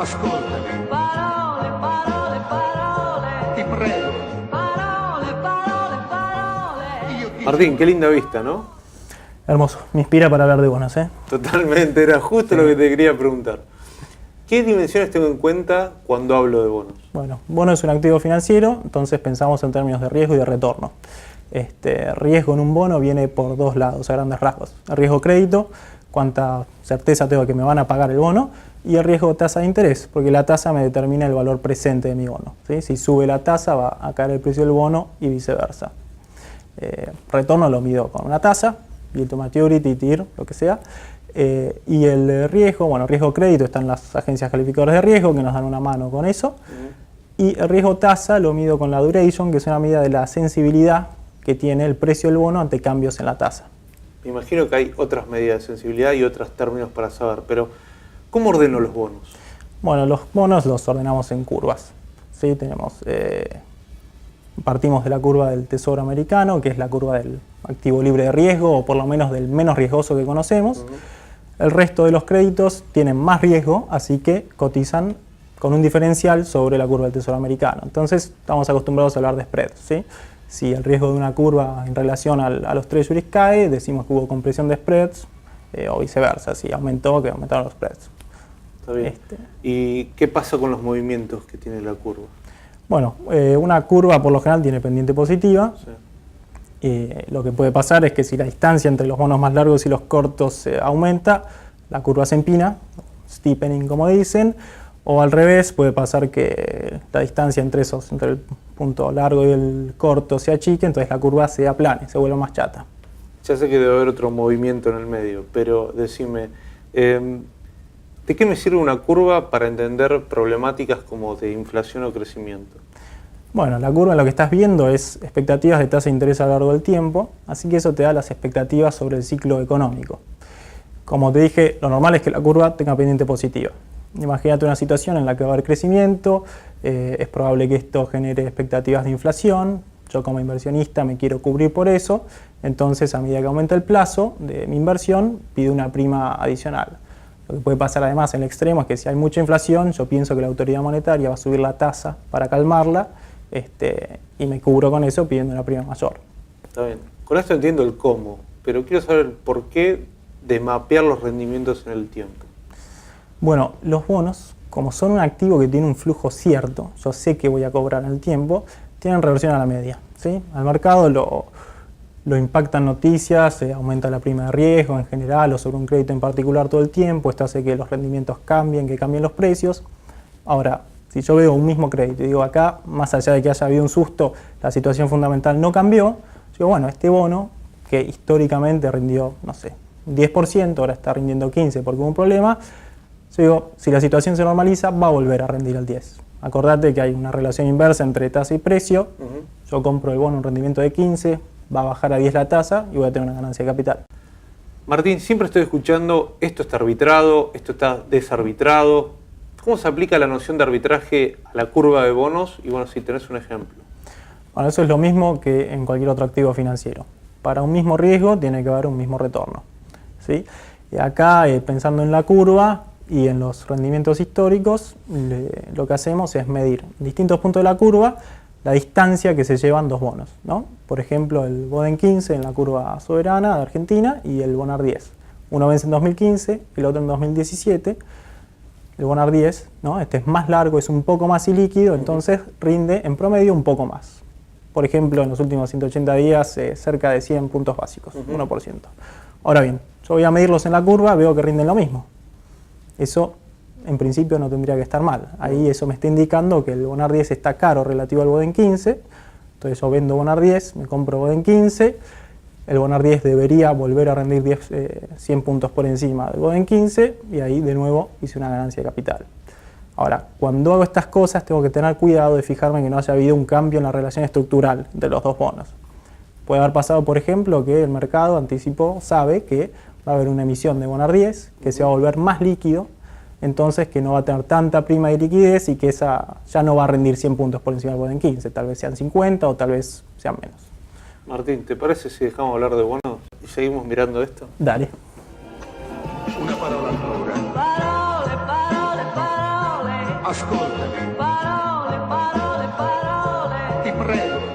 Ascoltami. Parole, parole, parole. Ti prego. Parole, parole, parole. Io ti Martín, qué linda vista, ¿no? Hermoso, me inspira para hablar de bonos, ¿eh? Totalmente, era justo lo que te quería preguntar. ¿Qué dimensiones tengo en cuenta cuando hablo de bonos? Bueno, bono es un activo financiero, entonces pensamos en términos de riesgo y de retorno. Riesgo en un bono viene por dos lados, a grandes rasgos. El riesgo crédito, cuánta certeza tengo que me van a pagar el bono, y el riesgo tasa de interés, porque la tasa me determina el valor presente de mi bono, ¿sí? Si sube la tasa va a caer el precio del bono y viceversa. Retorno lo mido con una tasa, yield to maturity, TIR, lo que sea. Y el riesgo, bueno, riesgo crédito están las agencias calificadoras de riesgo que nos dan una mano con eso. Y el riesgo tasa lo mido con la duration, que es una medida de la sensibilidad que tiene el precio del bono ante cambios en la tasa. Me imagino que hay otras medidas de sensibilidad y otros términos para saber, pero ¿cómo ordeno los bonos? Bueno, los bonos los ordenamos en curvas, ¿sí? Partimos de la curva del Tesoro americano, que es la curva del activo libre de riesgo, o por lo menos del menos riesgoso que conocemos. El resto de los créditos tienen más riesgo, así que cotizan con un diferencial sobre la curva del Tesoro americano. Entonces, estamos acostumbrados a hablar de spreads, ¿sí? Si el riesgo de una curva en relación a los treasuries cae, decimos que hubo compresión de spreads, o viceversa, si aumentó, que aumentaron los spreads. Está bien. ¿Y qué pasa con los movimientos que tiene la curva? Bueno, una curva por lo general tiene pendiente positiva. Sí. Lo que puede pasar es que si la distancia entre los bonos más largos y los cortos aumenta, la curva se empina, steepening como dicen, o al revés, puede pasar que la distancia entre el punto largo y el corto se achique, entonces la curva se aplane, se vuelve más chata. Ya sé que debe haber otro movimiento en el medio, pero decime, ¿de qué me sirve una curva para entender problemáticas como de inflación o crecimiento? Bueno, la curva lo que estás viendo es expectativas de tasa de interés a lo largo del tiempo, así que eso te da las expectativas sobre el ciclo económico. Como te dije, lo normal es que la curva tenga pendiente positiva. Imagínate una situación en la que va a haber crecimiento, es probable que esto genere expectativas de inflación, yo como inversionista me quiero cubrir por eso, entonces a medida que aumenta el plazo de mi inversión, pido una prima adicional. Lo que puede pasar además en el extremo es que si hay mucha inflación, yo pienso que la autoridad monetaria va a subir la tasa para calmarla, y me cubro con eso pidiendo una prima mayor. Está bien. Con esto entiendo el cómo, pero quiero saber el por qué de mapear los rendimientos en el tiempo. Bueno, los bonos, como son un activo que tiene un flujo cierto, yo sé que voy a cobrar en el tiempo, tienen reversión a la media, ¿sí? Al mercado lo impactan noticias, aumenta la prima de riesgo en general o sobre un crédito en particular todo el tiempo, esto hace que los rendimientos cambien, que cambien los precios. Ahora, si yo veo un mismo crédito y digo acá, más allá de que haya habido un susto, la situación fundamental no cambió, digo, bueno, este bono que históricamente rindió, no sé, 10%, ahora está rindiendo 15% porque hubo un problema, yo digo, si la situación se normaliza, va a volver a rendir el 10%. Acordate que hay una relación inversa entre tasa y precio, yo compro el bono un rendimiento de 15%, va a bajar a 10 la tasa y voy a tener una ganancia de capital. Martín, siempre estoy escuchando, esto está arbitrado, esto está desarbitrado. ¿Cómo se aplica la noción de arbitraje a la curva de bonos? Y bueno, si tenés un ejemplo. Bueno, eso es lo mismo que en cualquier otro activo financiero. Para un mismo riesgo tiene que haber un mismo retorno, ¿sí? Y acá, pensando en la curva y en los rendimientos históricos, lo que hacemos es medir en distintos puntos de la curva la distancia que se llevan dos bonos, ¿no? Por ejemplo, el BODEN 15 en la curva soberana de Argentina y el BONAR 10. Uno vence en 2015, el otro en 2017. El BONAR 10, ¿no? Este es más largo, es un poco más ilíquido, entonces rinde en promedio un poco más. Por ejemplo, en los últimos 180 días, cerca de 100 puntos básicos, 1%. Ahora bien, yo voy a medirlos en la curva, veo que rinden lo mismo. Eso, en principio, no tendría que estar mal. Ahí eso me está indicando que el BONAR 10 está caro relativo al BODEN 15. Entonces yo vendo BONAR 10, me compro BODEN 15. El BONAR 10 debería volver a rendir 100 puntos por encima del BODEN 15 y ahí de nuevo hice una ganancia de capital. Ahora, cuando hago estas cosas tengo que tener cuidado de fijarme que no haya habido un cambio en la relación estructural de los dos bonos. Puede haber pasado, por ejemplo, que el mercado anticipó, sabe que va a haber una emisión de BONAR 10 que se va a volver más líquido, entonces que no va a tener tanta prima de liquidez y que esa ya no va a rendir 100 puntos por encima del BODEN 15, tal vez sean 50 o tal vez sean menos. Martín, ¿te parece si dejamos hablar de bonos y seguimos mirando esto? Dale. Una parola ancora. Parole, parole, parole. ascoltami, Parole, parole, parole. ti prego.